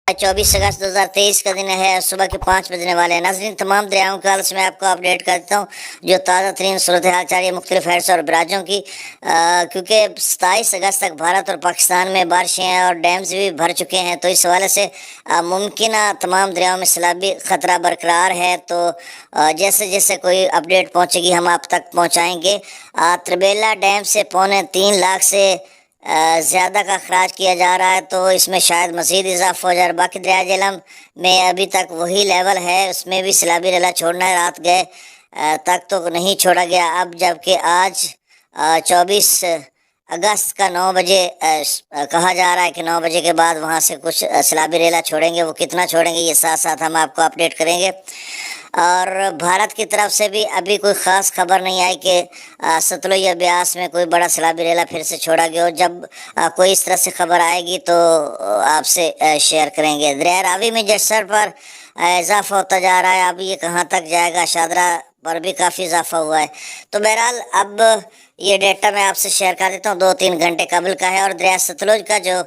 24 अगस्त 2023 का दिन है। सुबह के 5 बजने वाले हैं। नाज़रीन, तमाम दरियाओं का हाल मैं आपको अपडेट कर देता हूँ जो ताज़ा तरीन सूरत हाल चाह रही है मुख्तलिफ हैड्स और बराजों की, क्योंकि 27 अगस्त तक भारत और पाकिस्तान में बारिशें और डैम्स भी भर चुके हैं, तो इस हवाले से मुमकिन तमाम दरियाओं में सैलाबी ख़तरा बरकरार है। तो जैसे जैसे कोई अपडेट पहुँचेगी हम आप तक पहुँचाएँगे। त्रिबेला डैम से 3.25 लाख से ज़्यादा का अखराज किया जा रहा है, तो इसमें शायद मज़ीद इजाफा हो जाए। बाकी दरिया झेलम में अभी तक वही लेवल है, उसमें भी सैलाबी रेला छोड़ना है। रात गए तक तो नहीं छोड़ा गया। अब जबकि आज 24 अगस्त का 9 बजे कहा जा रहा है कि 9 बजे के बाद वहाँ से कुछ सैलाबी रेला छोड़ेंगे। वो कितना छोड़ेंगे ये साथ साथ हम आपको अपडेट करेंगे। और भारत की तरफ से भी अभी कोई ख़ास खबर नहीं आई कि सतलुज या ब्यास में कोई बड़ा सैलाबी रेला फिर से छोड़ा गया हो। जब कोई इस तरह से खबर आएगी तो आपसे शेयर करेंगे। दरिया रावी में जस्सर पर इजाफा होता जा रहा है। अब ये कहाँ तक जाएगा? शादरा पर भी काफ़ी इजाफा हुआ है। तो बहरहाल अब ये डेटा मैं आपसे शेयर कर देता हूँ, 2-3 घंटे कबल का है। और दरिया सतलुज का जो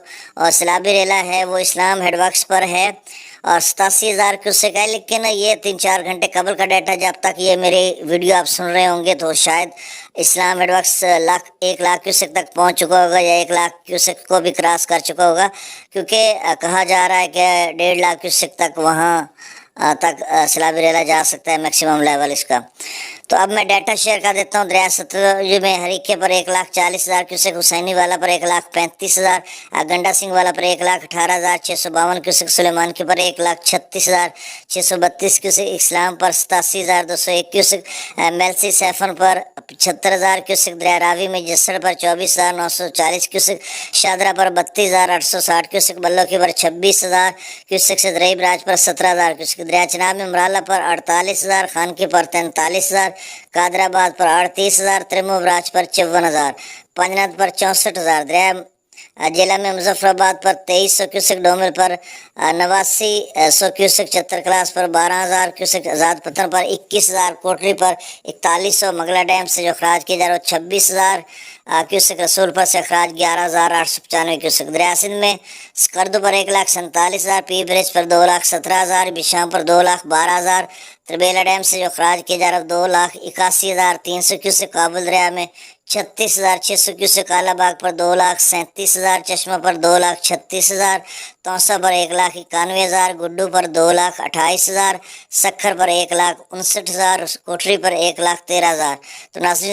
सैलाबी रेला है वो इस्लाम हेडवर्क्स पर है और 87,000 क्यूसेक है। लेकिन ये 3-4 घंटे कबल का डाटा, जब तक ये मेरी वीडियो आप सुन रहे होंगे तो शायद इस्लाम हेडवर्क्स 1 लाख क्यूसेक तक पहुंच चुका होगा या 1 लाख क्यूसेक को भी क्रॉस कर चुका होगा, क्योंकि कहा जा रहा है कि 1.5 लाख क्यूसेक तक वहाँ तक सैलाबी रेला जा सकता है, मैक्सिमम लेवल इसका। तो अब मैं डाटा शेयर कर देता हूँ। दरिया सतलुज में हरीके पर 1,40,000 क्यूसेक, हुसैनी वाला पर 1,35,000, गंडा सिंह वाला पर 1,18,652 क्यूसेक, सुलेमान के पर 1,36,632 क्यूसेक, इस्लाम पर 87,201 क्यूसेक, मेलसी सैफन पर 75,000 क्यूसेक, दरिया रावी में जस्सर पर 24,940 क्यूसेक, शादरा पर 32,860 क्यूसेक, बल्लो के पर 26,000 क्यूसेक से दरिया ब्राज पर 17,000 क्यूसेक, दरिया चनाब में मराला पर 48,000, खानकी पर 43,000, कादराबाद पर 38,000, त्रिमो ब्राज पर 54,000, पंजनाथ पर 64,000, दरिया जिला में मुजफ्फराबाद पर 2300 क्यूसेक, डोमिल पर 8900 क्यूसेक, चतर क्लास पर 12,000 क्यूसेक, आज़ाद पत्थर पर 21,000, कोटरी पर 4100, मगला डैम से जो अखराज किया जा रहा है 26,000 क्यूसेक, रसूलपुर से अखराज 11,895 क्यूसेक, दरिया सिंध में स्कर्दू पर 1,47,000, पी ब्रिज पर 2,17,000, बिशाम पर 2,12,000, त्रिबेला डैम से जो अखराज किया जा रहा है 2,81,300 क्यूसेक, काबुल दरिया में 36,600 क्यूसेक, कालाबाग पर 2,37,000, चश्मा पर 2,36,000, तौसा पर 1,91,000, गुड्डू पर 2,28,000, सखर पर 1,59,000, कोठरी पर 1,13,000। तो नाज़रीन